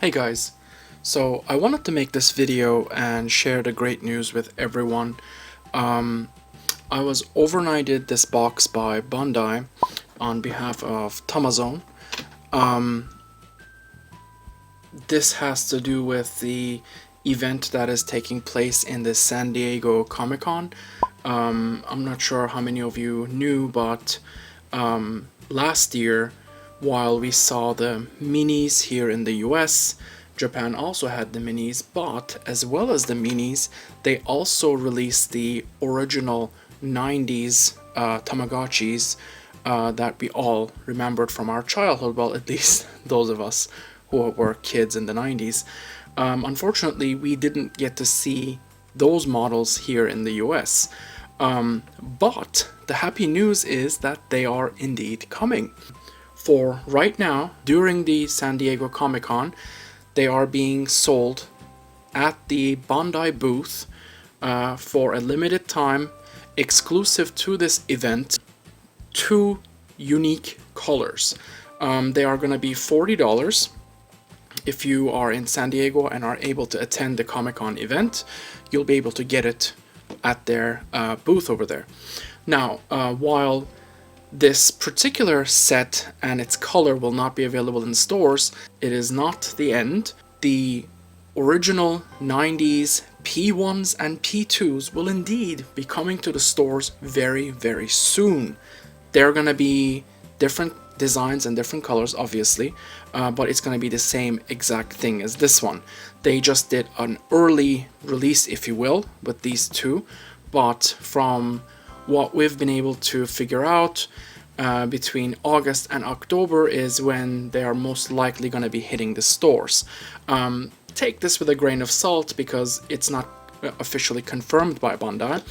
Hey guys, so I wanted to make this video and share the great news with everyone. I was overnighted this box by Bandai on behalf of Tamazone. This has to do with the event that is taking place in the San Diego Comic-Con. I'm not sure how many of you knew, but last year, while we saw the minis here in the US, Japan also had the minis, but as well as the minis, they also released the original 90s Tamagotchis that we all remembered from our childhood, well, at least those of us who were kids in the 90s. Unfortunately, we didn't get to see those models here in the US. But the happy news is that they are indeed coming. For right now, during the San Diego Comic-Con, they are being sold at the Bandai booth for a limited time, exclusive to this event, 2 unique colors. They are going to be $40. If you are in San Diego and are able to attend the Comic-Con event, you'll be able to get it at their booth over there. Now, while this particular set and its color will not be available in stores, it is not the end. The original 90s P1s and P2s will indeed be coming to the stores very, very soon. They're going to be different designs and different colors, obviously, but it's going to be the same exact thing as this one. They just did an early release, if you will, with these two, but from what we've been able to figure out, between August and October is when they are most likely going to be hitting the stores. Take this with a grain of salt because it's not officially confirmed by Bandai,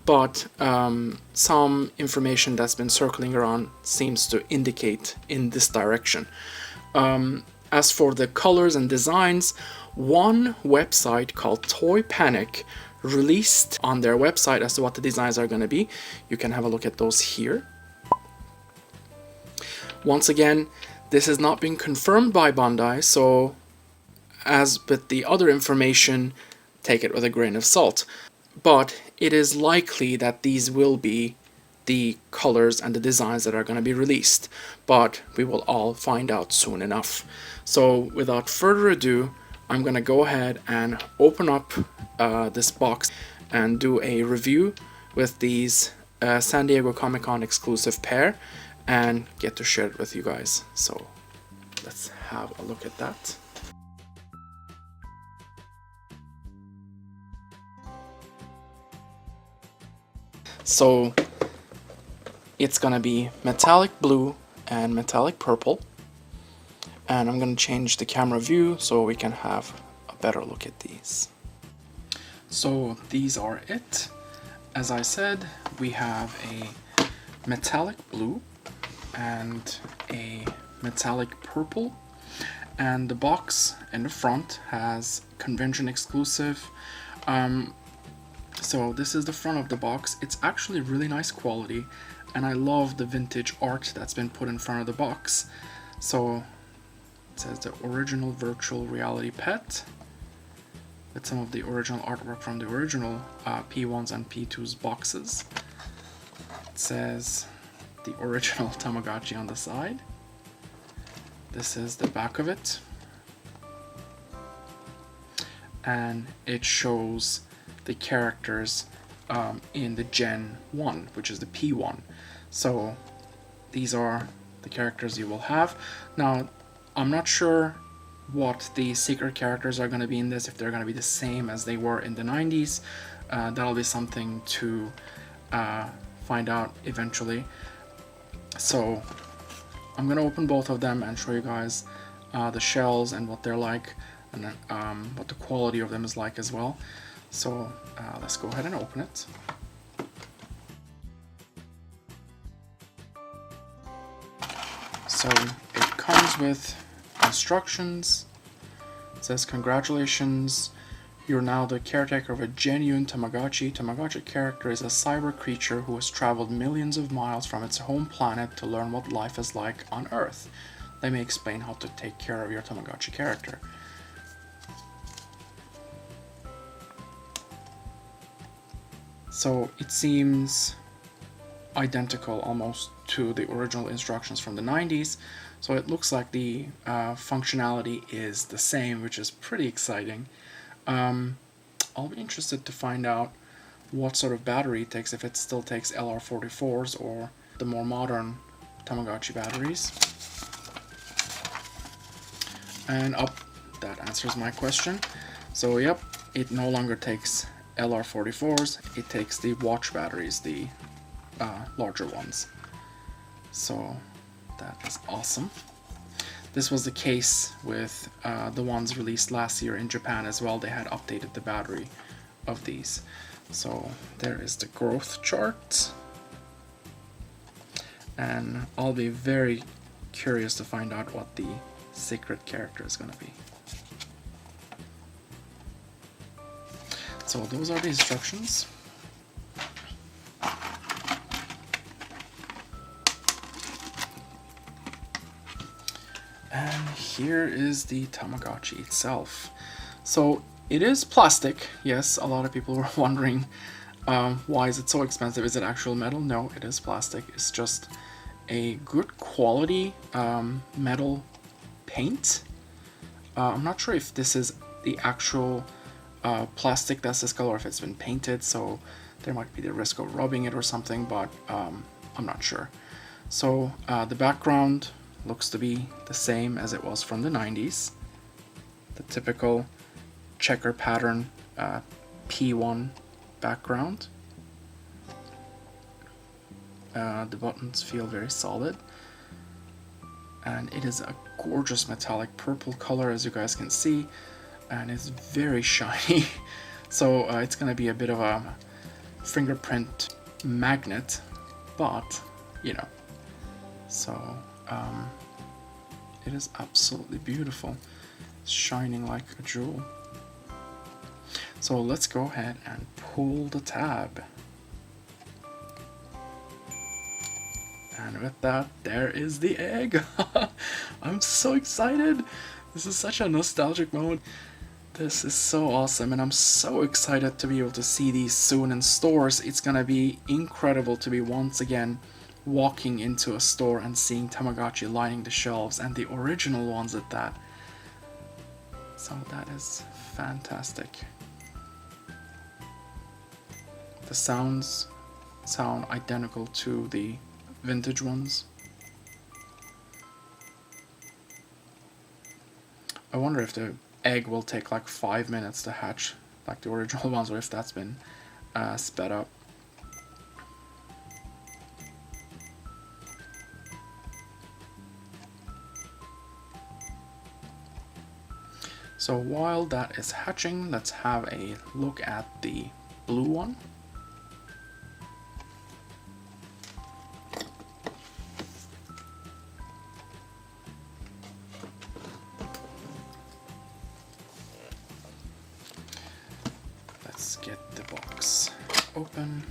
but some information that's been circling around seems to indicate in this direction. As for the colors and designs, one website called Toy Panic released on their website as to what the designs are going to be. You can have a look at those here. Once again, this has not been confirmed by Bandai, so as with the other information, take it with a grain of salt. But it is likely that these will be the colors and the designs that are going to be released, but we will all find out soon enough. So without further ado, I'm going to go ahead and open up this box and do a review with these San Diego Comic-Con exclusive pair and get to share it with you guys. So let's have a look at that. So it's gonna be metallic blue and metallic purple, and I'm gonna change the camera view so we can have a better look at these. So these are it. As I said, we have a metallic blue and a metallic purple, and the box in the front has convention exclusive. So this is the front of the box. It's actually really nice quality, and I love the vintage art that's been put in front of the box. So it says the original virtual reality pet with some of the original artwork from the original P1s and P2s boxes. It says the original Tamagotchi on the side. This is the back of it, and it shows the characters in the Gen 1, which is the P1. So these are the characters you will have. Now, I'm not sure what the secret characters are going to be in this, if they're going to be the same as they were in the 90s. That'll be something to find out eventually. So I'm going to open both of them and show you guys the shells and what they're like, and what the quality of them is like as well. So let's go ahead and open it. So it comes with instructions. It says, congratulations, you're now the caretaker of a genuine Tamagotchi. Tamagotchi character is a cyber creature who has traveled millions of miles from its home planet to learn what life is like on Earth. Let me explain how to take care of your Tamagotchi character. So it seems identical almost to the original instructions from the 90s. So it looks like the functionality is the same, which is pretty exciting. I'll be interested to find out what sort of battery it takes, if it still takes LR44s or the more modern Tamagotchi batteries. And that answers my question. So yep, it no longer takes LR44s, it takes the watch batteries, the larger ones. So that is awesome. This was the case with the ones released last year in Japan as well. They had updated the battery of these. So there is the growth chart. And I'll be very curious to find out what the secret character is going to be. So those are the instructions. And here is the Tamagotchi itself. So it is plastic, yes. A lot of people were wondering why is it so expensive? Is it actual metal? No, it is plastic. It's just a good quality metal paint. I'm not sure if this is the actual plastic that's this color, or if it's been painted, so there might be the risk of rubbing it or something, but I'm not sure. So the background looks to be the same as it was from the 90s. The typical checker pattern P1 background. The buttons feel very solid. And it is a gorgeous metallic purple color, as you guys can see. And it's very shiny. So it's going to be a bit of a fingerprint magnet, but you know. So it is absolutely beautiful. It's shining like a jewel. So let's go ahead and pull the tab. And with that, there is the egg. I'm so excited. This is such a nostalgic moment. This is so awesome, and I'm so excited to be able to see these soon in stores. It's gonna be incredible to be once again walking into a store and seeing Tamagotchi lining the shelves, and the original ones at that. So that is fantastic. The sounds sound identical to the vintage ones. I wonder if the egg will take like 5 minutes to hatch like the original ones, or if that's been sped up. So while that is hatching, let's have a look at the blue one. Let's get the box open.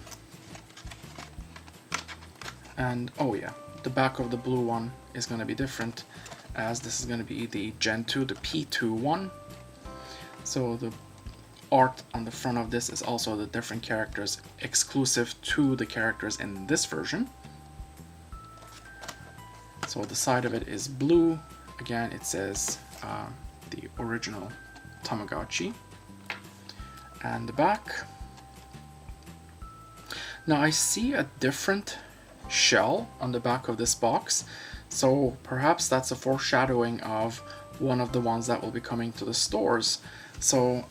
And oh yeah, the back of the blue one is going to be different, as this is going to be the Gentoo, the P2 one. So the art on the front of this is also the different characters exclusive to the characters in this version. So the side of it is blue. Again, it says the original Tamagotchi. And the back. Now I see a different shell on the back of this box, so perhaps that's a foreshadowing of one of the ones that will be coming to the stores. So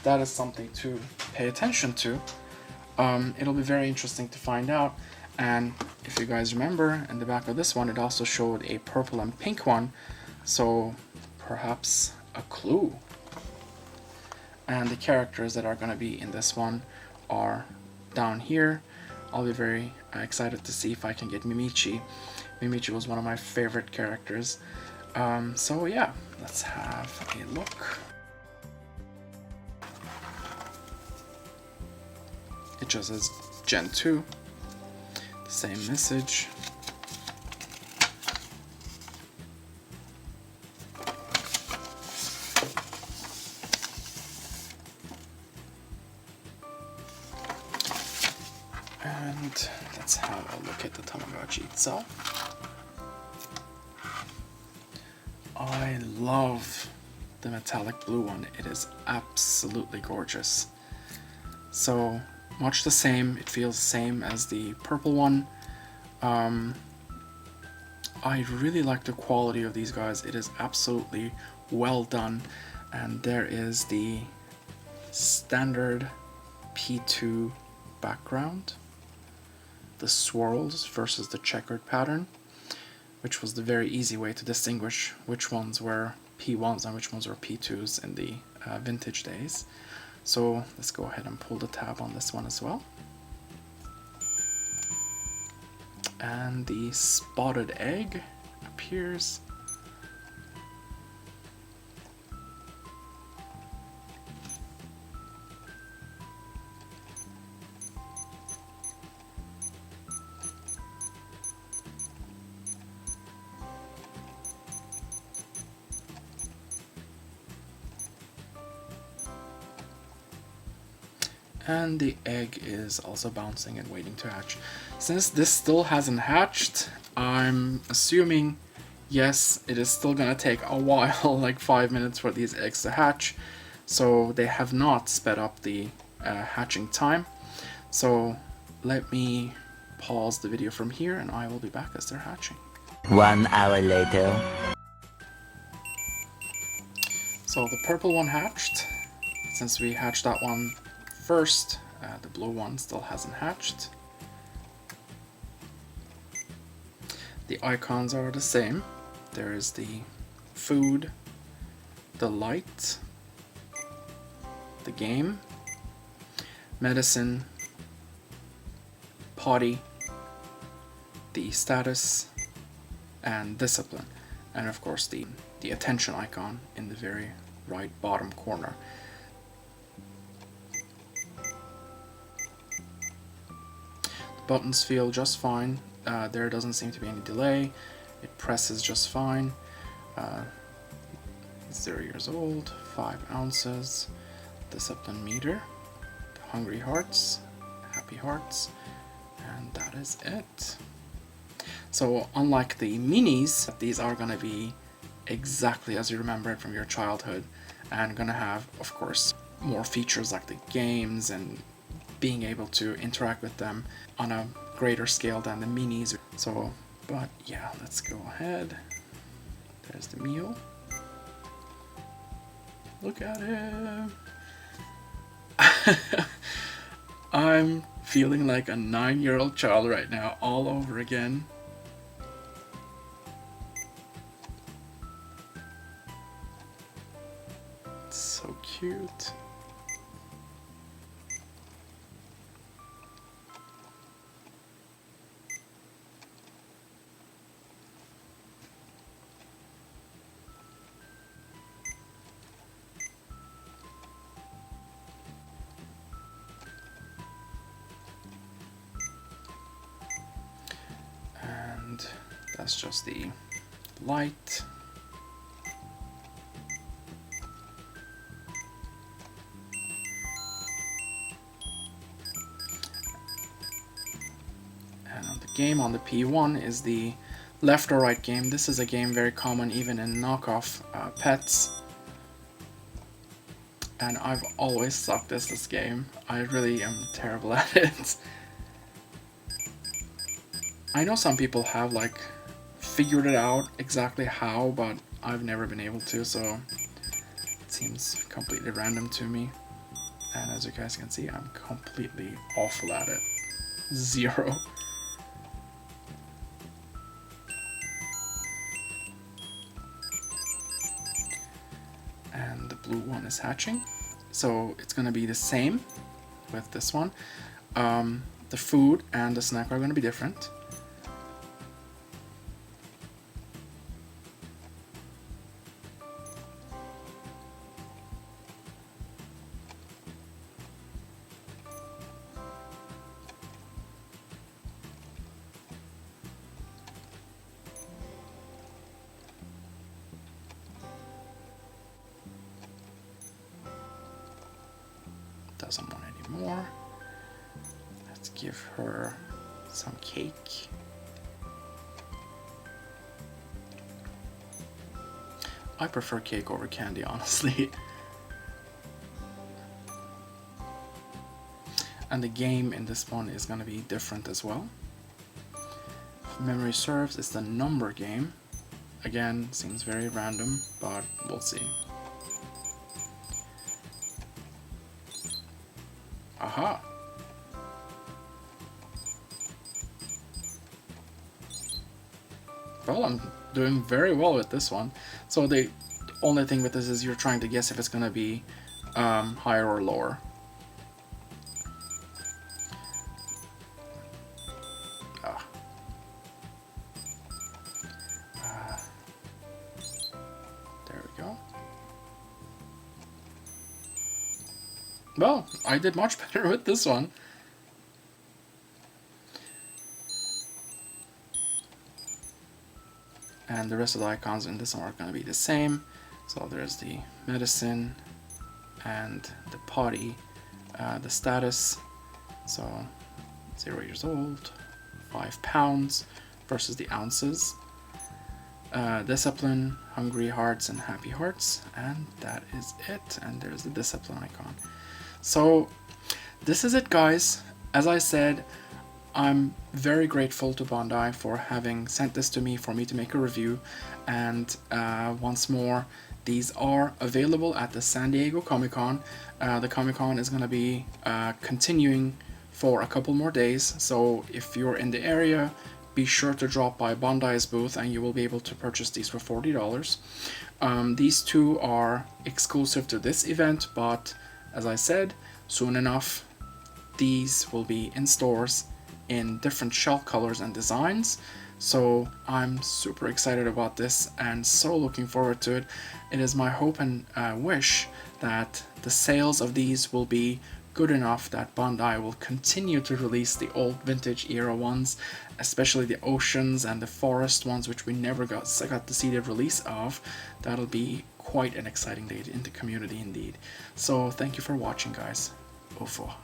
that is something to pay attention to. It'll be very interesting to find out. And if you guys remember, in the back of this one, it also showed a purple and pink one, so perhaps a clue. And the characters that are going to be in this one are down here. I'll be very excited to see if I can get Mimichi. Mimichi was one of my favorite characters. So yeah, let's have a look. It just says Gentoo, the same message. And let's have a look at the Tamagotchi itself. I love the metallic blue one. It is absolutely gorgeous. So much the same, it feels the same as the purple one. I really like the quality of these guys. It is absolutely well done. And there is the standard P2 background, the swirls versus the checkered pattern, which was the very easy way to distinguish which ones were P1s and which ones were P2s in the vintage days. So let's go ahead and pull the tab on this one as well. And the spotted egg appears. And the egg is also bouncing and waiting to hatch. Since this still hasn't hatched, I'm assuming, yes, it is still gonna take a while, like 5 minutes for these eggs to hatch. So they have not sped up the hatching time. So let me pause the video from here and I will be back as they're hatching. 1 hour later. So the purple one hatched. Since we hatched that one first, the blue one still hasn't hatched. The icons are the same. There is the food, the light, the game, medicine, potty, the status, and discipline, and of course the attention icon in the very right bottom corner. Buttons feel just fine. There doesn't seem to be any delay. It presses just fine. 0 years old, 5 ounces. Discipline meter, hungry hearts, happy hearts, and that is it. So unlike the minis, these are going to be exactly as you remember it from your childhood, and going to have, of course, more features like the games and being able to interact with them on a greater scale than the minis. So, but yeah, let's go ahead. There's the meal. Look at him. I'm feeling like a 9-year-old child right now, all over again. It's so cute. That's just the light. And on the game on the P1 is the left or right game. This is a game very common even in knockoff pets. And I've always sucked at this game. I really am terrible at it. I know some people have like figured it out exactly how, but I've never been able to, so it seems completely random to me. And as you guys can see, I'm completely awful at it. 0. And the blue one is hatching, so it's going to be the same with this one. The food and the snack are going to be different. Doesn't want any more. Let's give her some cake. I prefer cake over candy, honestly. And the game in this one is going to be different as well. If memory serves, it's the number game. Again, seems very random, but we'll see. Aha! Well, I'm doing very well with this one. So the only thing with this is you're trying to guess if it's going to be higher or lower. There we go. Well, I did much better with this one. And the rest of the icons in this one are going to be the same. So there's the medicine and the potty, the status. So 0 years old, 5 pounds versus the ounces. Discipline, hungry hearts and happy hearts, and that is it. And there's the discipline icon. So this is it, guys. As I said, I'm very grateful to Bandai for having sent this to me for me to make a review. And once more, these are available at the San Diego Comic-Con. The Comic-Con is going to be continuing for a couple more days, so if you're in the area, be sure to drop by Bandai's booth and you will be able to purchase these for $40. These two are exclusive to this event, but as I said, soon enough these will be in stores in different shell colors and designs. So I'm super excited about this and so looking forward to it. It is my hope and wish that the sales of these will be good enough that Bandai will continue to release the old vintage era ones, especially the oceans and the forest ones, which we never got to see the release of. That'll be quite an exciting day in the community indeed. So thank you for watching, guys. Au revoir.